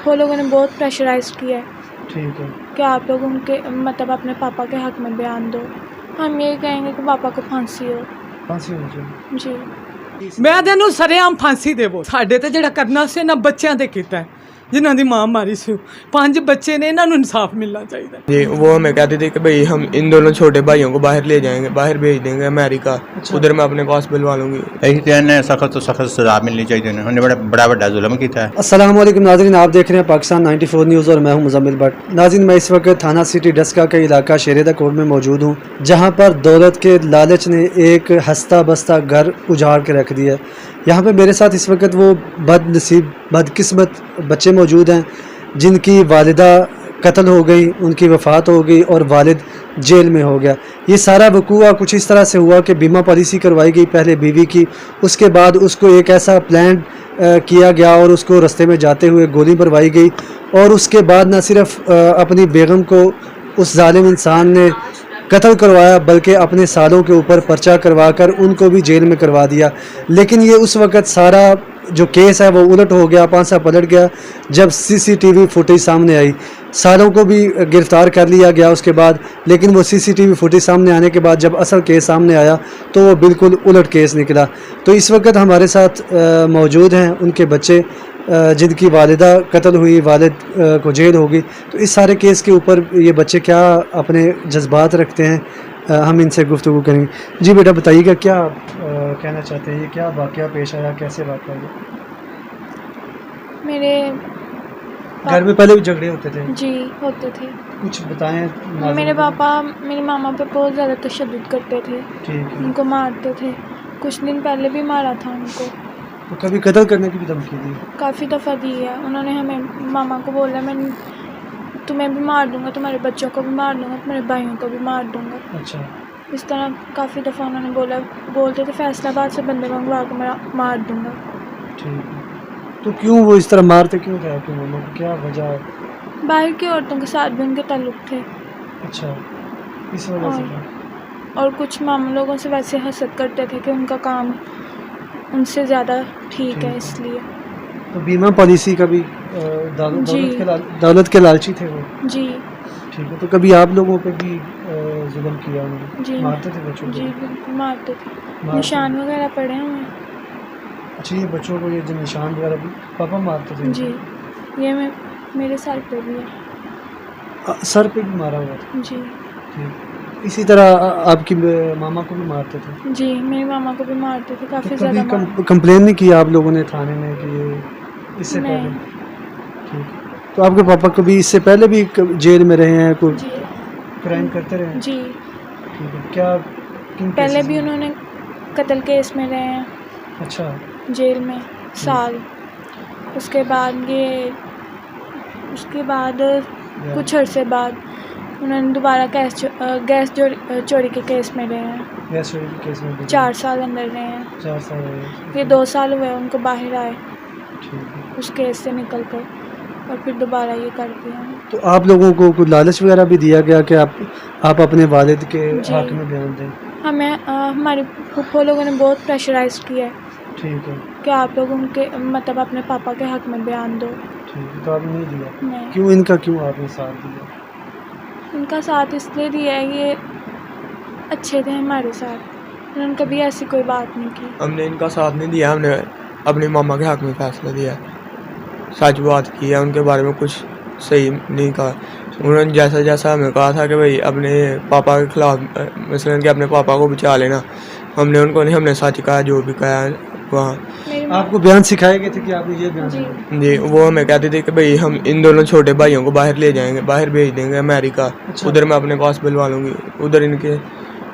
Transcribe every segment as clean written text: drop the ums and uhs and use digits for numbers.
پھپھو لوگوں نے بہت پریشرائز کیا ہے ٹھیک ہے کہ آپ لوگ ان کے مطلب اپنے پاپا کے حق میں بیان دو. ہم یہی کہیں گے کہ پاپا کو پھانسی ہو. پھانسی ہو جائے. جی ਮੈਂ ਤੇ ਇਹਨੂੰ ਸਰੇਆਮ ਫਾਂਸੀ ਦੇਵੋ. ਸਾਡੇ ਤੇ ਜਿਹੜਾ ਕਰਨਾ ਸੀ ਨਾ ਬੱਚਿਆਂ ਤੇ ਕੀਤਾ ਹੈ, ਜਿਨ੍ਹਾਂ ਦੀ ਮਾਂ ਮਾਰੀ ਸੀ. 5 ਬੱਚੇ ਨੇ, ਇਹਨਾਂ ਨੂੰ ਇਨਸਾਫ ਮਿਲਣਾ ਚਾਹੀਦਾ. جی وہ ہمیں کہتے تھے کہ بھائی ہم ان دونوں چھوٹے بھائیوں کو باہر لے جائیں گے, باہر بھیج دیں گے امریکہ, ادھر میں اپنے پاس بلوا لوں گی. نے سخت تو سخت سزا ملنی چاہیے. انہوں نے بڑا بڑا ظلم کیا ہے. السلام علیکم ناظرین, آپ دیکھ رہے ہیں پاکستان 94 نیوز اور میں ہوں مزمل بٹ. ناظرین, میں اس وقت تھانہ سٹی ڈسکا کے علاقہ شیردہ کوٹ میں موجود ہوں, جہاں پر دولت کے لالچ نے ایک ہستا بستا گھر اجاڑ کے رکھ دیا. یہاں پہ میرے ساتھ اس وقت وہ بد نصیب بد قسمت بچے موجود ہیں جن کی والدہ قتل ہو گئی, ان کی وفات ہو گئی اور والد جیل میں ہو گیا. یہ سارا وقوع کچھ اس طرح سے ہوا کہ بیمہ پالیسی کروائی گئی پہلے بیوی کی, اس کے بعد اس کو ایک ایسا پلان کیا گیا اور اس کو رستے میں جاتے ہوئے گولی مروائی گئی, اور اس کے بعد نہ صرف اپنی بیگم کو اس ظالم انسان نے قتل کروایا بلکہ اپنے سالوں کے اوپر پرچہ کروا کر ان کو بھی جیل میں کروا دیا. لیکن یہ اس وقت سارا جو کیس ہے وہ الٹ ہو گیا, پانسا پلٹ گیا جب CCTV فوٹیج سامنے آئی. سالوں کو بھی گرفتار کر لیا گیا اس کے بعد, لیکن وہ CCTV فوٹیج سامنے آنے کے بعد جب اصل کیس سامنے آیا تو وہ بالکل الٹ کیس نکلا. تو اس وقت ہمارے ساتھ موجود ہیں ان کے بچے جن کی والدہ قتل ہوئی, والد کو جیل ہوگی. تو اس سارے کیس کے اوپر یہ بچے کیا اپنے جذبات رکھتے ہیں, ہم ان سے گفتگو کریں گے. جی بیٹا بتائیے گا کیا کہنا چاہتے ہیں, یہ کیا واقعہ پیش آیا, کیسے واقعہ ہوا؟ میرے گھر میں پہلے بھی جھگڑے ہوتے تھے؟ جی ہوتے تھے. کچھ بتائیں. میرے پاپا میری ماما پہ بہت زیادہ تشدد کرتے تھے, ٹھیک ہے. ان کو مارتے تھے. کچھ دن پہلے بھی مارا تھا ان کو. تو کبھی قتل کرنے کی بھی دھمکی دی؟ کافی دفعہ دی ہے. انہوں نے ہمیں ماما کو بولا میں تمہیں بھی مار دوں گا, تمہارے بچوں کو بھی مار دوں گا, تمہارے بھائیوں کو بھی مار دوں گا. اچھا. اس طرح کافی دفعہ انہوں نے بولتے تھے فیصلہ آباد سے بندے منگوا کے میں مار دوں گا. ٹھیک ہے. تو کیوں وہ اس طرح مارتے کیوں تھے آپ کی ماما کو, کیا وجہ ہے؟ باہر کی عورتوں کے ساتھ بھی ان کے تعلق تھے. اچھا, اس وجہ سے. اور کچھ ماما لوگوں سے ویسے حسد کرتے تھے کہ ان کا کام ان سے زیادہ ٹھیک ہے, اس لیے. تو بیمہ پالیسی کا بھی دولت کے لالچی تھے وہ؟ جی. ٹھیک ہے. تو کبھی آپ لوگوں پہ بھی ظلم کیا انہوں نے؟ جی مارتے تھے بچوں کو؟ جی بالکل مارتے تھے. نشان وغیرہ پڑے ہیں. اچھا, یہ بچوں کو یہ جو نشان وغیرہ بھی پاپا مارتے تھے؟ جی, یہ میرے سر پہ بھی ہے. سر پہ بھی مارا ہوا تھا؟ جی. ٹھیک. اسی طرح آپ کی ماما کو بھی مارتے تھے؟ جی, میری ماما کو بھی مارتے تھے کافی زیادہ. کبھی کمپلین نہیں کی آپ لوگوں نے تھانے میں کہ اس سے پہلے؟ ٹھیک. تو آپ کے پاپا کبھی اس سے پہلے بھی جیل میں رہے ہیں, کوئی کرائم کرتے رہے ہیں؟ جی. ٹھیک ہے. کیا پہلے بھی انہوں نے قتل کیس میں رہے ہیں. اچھا. جیل میں سال. اس کے بعد کچھ عرصے بعد انہوں نے دوبارہ گیس چوری کے کیس میں رہے ہیں. گیس چوری کے کیس میں 4 سال اندر رہے ہیں. 4 سال. یہ 2 سال ہوئے ان کو باہر آئے ٹھیک ہے. اس کیس سے نکل کر, اور پھر دوبارہ یہ کر دیا. تو آپ لوگوں کو کوئی لالچ وغیرہ بھی دیا گیا کہ آپ اپنے والد کے حق میں بیان دیں؟ ہمیں ہمارے پھپھو لوگوں نے بہت پریشرائز کیا ہے. ٹھیک ہے. کہ آپ لوگ ان کے مطلب اپنے پاپا کے حق میں بیان دو. ٹھیک ہے. تو آپ نے نہیں دیا؟ نہیں. کیوں, ان کا کیوں آپ نے ساتھ دیا؟ ان کا ساتھ اس لیے دیا ہے, یہ اچھے تھے ہمارے ساتھ, انہوں نے کبھی ایسی کوئی بات نہیں کی. ہم نے ان کا ساتھ نہیں دیا, ہم نے اپنی ماما کے حق میں فیصلہ دیا, سچ بات کی ہے, ان کے بارے میں کچھ صحیح نہیں کہا. انہوں نے جیسا ہمیں کہا تھا کہ بھائی اپنے پاپا کے خلاف مثلاً کہ اپنے پاپا کو بچا لینا, ہم نے ان کو نہیں, ہم نے سچ کہا جو بھی کہا ہے وہاں. آپ کو بیان سکھائے گئے تھے کہ آپ نے یہ بیان دیا؟ جی, وہ ہمیں کہتے تھے کہ بھائی ہم ان دونوں چھوٹے بھائیوں کو باہر لے جائیں گے, باہر بھیج دیں گے امریکہ, ادھر میں اپنے پاس بلوا لوں گی, ادھر ان کے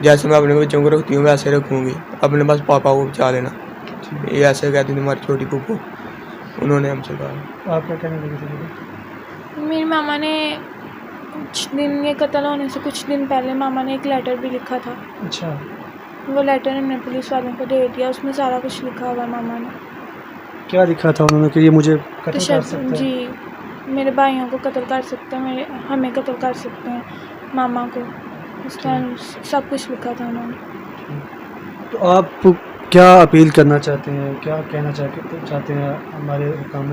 جیسے میں اپنے بچوں کو رکھتی ہوں ویسے رکھوں گی, اپنے پاس پاپا کو بچا لینا. یہ ایسے کہتی تھی ہماری چھوٹی پھوپھو, انہوں نے ہم سے کہا. آپ کیا کہنے لگے تھے؟ میری ماما نے کچھ دن, یہ قتل ہونے سے کچھ دن پہلے ماما نے ایک لیٹر بھی لکھا تھا. اچھا. وہ لیٹر ہم نے پولیس والوں کو دے دیا, اس میں سارا کچھ لکھا ہوا. ماما نے کیا لکھا تھا انہوں نے کہ یہ مجھے قتل کر سکتے ہیں؟ جی, میرے بھائیوں کو قتل کر سکتے ہیں, ہمیں قتل کر سکتے ہیں, ماما کو, اس طرح سب کچھ لکھا تھا انہوں نے. تو آپ کیا اپیل کرنا چاہتے ہیں, کیا کہنا چاہتے ہیں ہمارے حکام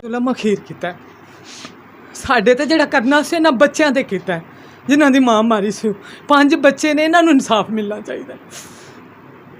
ਜ਼ੁਲਮ ਅਖੀਰ ਕੀਤਾ ਹੈ। ਸਾਡੇ ਤੇ ਜਿਹੜਾ ਕਰਨਾ ਸੀ ਇਹਨਾਂ ਬੱਚਿਆਂ ਤੇ ਕੀਤਾ ਹੈ, ਜਿਨ੍ਹਾਂ ਦੀ ਮਾਂ ਮਾਰੀ ਸੀ। 5 ਬੱਚੇ ਨੇ, ਇਹਨਾਂ ਨੂੰ ਇਨਸਾਫ ਮਿਲਣਾ ਚਾਹੀਦਾ।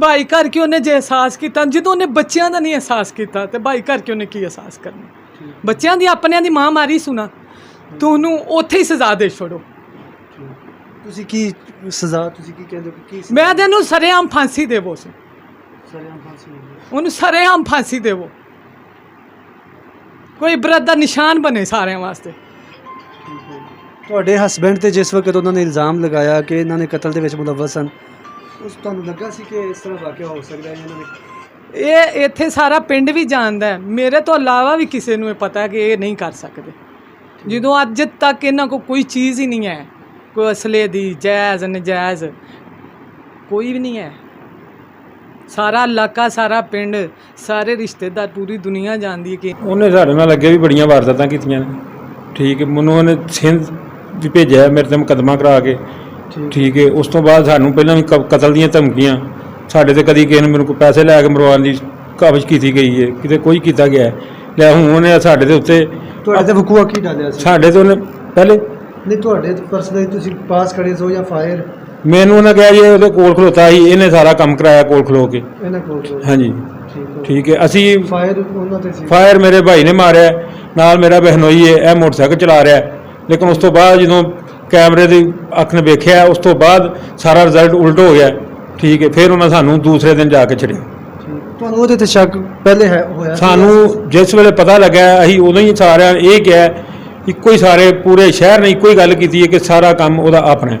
ਭਾਈ ਕਰਕੇ ਉਹਨੇ ਜੇ ਅਹਿਸਾਸ ਕੀਤਾ, ਜਦੋਂ ਉਹਨੇ ਬੱਚਿਆਂ ਦਾ ਨਹੀਂ ਅਹਿਸਾਸ ਕੀਤਾ ਤੇ ਭਾਈ ਕਰਕੇ ਉਹਨੇ ਕੀ ਅਹਿਸਾਸ ਕਰਨਾ? ਬੱਚਿਆਂ ਦੀ ਆਪਣਿਆਂ ਦੀ ਮਾਂ ਮਾਰੀ ਸੁਣਾ, ਤੂੰ ਉਹਨੂੰ ਉੱਥੇ ਹੀ ਸਜ਼ਾ ਦੇ ਛੋੜੋ। ਤੁਸੀਂ ਕੀ ਸਜ਼ਾ, ਤੁਸੀਂ ਕੀ ਕਹਿੰਦੇ ਹੋ ਕੀ ਮੈਂ ਤਾਂ ਇਹਨੂੰ ਸਰੇਆਮ ਫਾਂਸੀ ਦੇਵੋ ਸੀ, ਸਰੇਆਮ ਫਾਂਸੀ ਹੋਈ? ਉਹਨੂੰ ਸਰੇਆਮ ਫਾਂਸੀ ਦੇਵੋ, ਕੋਈ ਇਬਰਤ ਦਾ ਨਿਸ਼ਾਨ ਬਣੇ ਸਾਰਿਆਂ ਵਾਸਤੇ। ਤੁਹਾਡੇ ਹਸਬੈਂਡ ਤੇ ਜਿਸ ਵਕਤ ਉਹਨਾਂ ਨੇ ਇਲਜ਼ਾਮ ਲਗਾਇਆ ਕਿ ਇਹਨਾਂ ਨੇ ਕਤਲ ਦੇ ਵਿੱਚ ਮੁਲਵਸ ਹਨ, ਉਸ ਤੁਹਾਨੂੰ ਲੱਗਾ ਸੀ ਕਿ ਇਸ ਤਰ੍ਹਾਂ ਵਾਕਿਆ ਹੋ ਸਕਦਾ ਹੈ? ਇਹਨਾਂ ਨੇ ਇਹ ਇੱਥੇ ਸਾਰਾ ਪਿੰਡ ਵੀ ਜਾਣਦਾ ਹੈ, ਮੇਰੇ ਤੋਂ ਇਲਾਵਾ ਵੀ ਕਿਸੇ ਨੂੰ ਇਹ ਪਤਾ ਹੈ ਕਿ ਇਹ ਨਹੀਂ ਕਰ ਸਕਦੇ। ਜਦੋਂ ਅੱਜ ਤੱਕ ਇਹਨਾਂ ਕੋਲ ਕੋਈ ਚੀਜ਼ ਹੀ ਨਹੀਂ ਹੈ, ਕੋਈ ਅਸਲੇ ਦੀ ਜਾਇਜ਼ ਨਜਾਇਜ਼ ਕੋਈ ਵੀ ਨਹੀਂ ਹੈ। ਸਾਰਾ ਇਲਾਕਾ, ਸਾਰਾ ਪਿੰਡ, ਸਾਰੇ ਰਿਸ਼ਤੇਦਾਰ, ਪੂਰੀ ਦੁਨੀਆ ਜਾਣਦੀ ਹੈ ਕਿ ਉਹਨੇ ਸਾਡੇ ਨਾਲ ਅੱਗੇ ਵੀ ਬੜੀਆਂ ਵਾਰਦਾਤਾਂ ਕੀਤੀਆਂ ਨੇ। ਠੀਕ ਹੈ, ਮੈਨੂੰ ਉਹਨੇ ਸਿੰਧ ਵੀ ਭੇਜਿਆ ਮੇਰੇ 'ਤੇ ਮੁਕੱਦਮਾ ਕਰਾ ਕੇ। ਠੀਕ ਹੈ, ਉਸ ਤੋਂ ਬਾਅਦ ਸਾਨੂੰ ਪਹਿਲਾਂ ਵੀ ਕਤਲ ਦੀਆਂ ਧਮਕੀਆਂ, ਸਾਡੇ 'ਤੇ ਕਦੀ ਕਿਸੇ ਨੇ ਮੈਨੂੰ ਕੋਈ ਪੈਸੇ ਲੈ ਕੇ ਮਰਵਾਉਣ ਦੀ ਕਾਬਜ਼ ਕੀਤੀ ਗਈ ਹੈ, ਕਿਤੇ ਕੋਈ ਕੀਤਾ ਗਿਆ ਹੈ। ਲੈ ਹੁਣ ਉਹਨੇ ਸਾਡੇ ਦੇ ਉੱਤੇ, ਤੁਹਾਡੇ ਤੇ ਵਕੂਆ ਕੀ ਡਾਲਿਆ ਸੀ? ਸਾਡੇ ਤੇ ਉਹਨੇ ਪਹਿਲੇ ਨਹੀਂ ਤੁਹਾਡੇ ਪਰਸਨਲੀ ਤੁਸੀਂ ਪਾਸ ਖੜੇ ਸੋ ਜਾਂ ਫਾਇਰ ਮੈਨੂੰ ਉਹਨਾਂ ਕਿਹਾ ਜੀ ਉਹਦੇ ਕੋਲ ਖਲੋਤਾ ਸੀ, ਇਹਨੇ ਸਾਰਾ ਕੰਮ ਕਰਾਇਆ ਕੋਲ ਖਲੋ ਕੇ। ਇਹਨਾਂ ਕੋਲ? ਹਾਂਜੀ ਠੀਕ ਠੀਕ ਹੈ। ਅਸੀਂ ਫਾਇਰ ਉਹਨਾਂ ਤੇ ਸੀ? ਫਾਇਰ ਮੇਰੇ ਭਾਈ ਨੇ ਮਾਰਿਆ, ਨਾਲ ਮੇਰਾ ਬਹਿਨੋਈ ਹੈ, ਇਹ ਮੋਟਰਸਾਈਕਲ ਚਲਾ ਰਿਹਾ। ਲੇਕਿਨ ਉਸ ਤੋਂ ਬਾਅਦ ਜਦੋਂ ਕੈਮਰੇ ਦੀ ਅੱਖ ਨੇ ਵੇਖਿਆ, ਉਸ ਤੋਂ ਬਾਅਦ ਸਾਰਾ ਰਿਜ਼ਲਟ ਉਲਟ ਹੋ ਗਿਆ। ਠੀਕ ਹੈ, ਫਿਰ ਉਹਨਾਂ ਸਾਨੂੰ ਦੂਸਰੇ ਦਿਨ ਜਾ ਕੇ ਛੱਡਿਆ। ਤੁਹਾਨੂੰ ਉਹਦੇ ਤੇ ਸ਼ੱਕ ਪਹਿਲੇ ਹੈ ਹੋਇਆ ਸੀ? ਸਾਨੂੰ ਜਿਸ ਵੇਲੇ ਪਤਾ ਲੱਗਾ, ਅਸੀਂ ਉਦੋਂ ਹੀ ਸਾਰਿਆਂ ਇਹ ਕਿਹਾ, ਇੱਕੋ ਹੀ ਸਾਰੇ ਪੂਰੇ ਸ਼ਹਿਰ ਨੇ ਇੱਕੋ ਹੀ ਗੱਲ ਕੀਤੀ ਹੈ ਕਿ ਸਾਰਾ ਕੰਮ ਉਹਦਾ ਆਪਣਾ ਹੈ,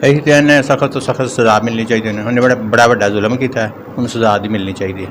ਅਸੀਂ ਤਾਂ ਇਹਨੇ ਸਖਤ ਤੋਂ ਸਖਤ ਸਜ਼ਾ ਮਿਲਣੀ ਚਾਹੀਦੀ ਨੇ। ਉਹਨੇ ਬੜਾ ਵੱਡਾ ਜ਼ੁਲਮ ਕੀਤਾ ਹੈ, ਉਹਨੂੰ ਸਜ਼ਾ ਦੀ ਮਿਲਣੀ ਚਾਹੀਦੀ ਹੈ।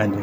ਹਾਂਜੀ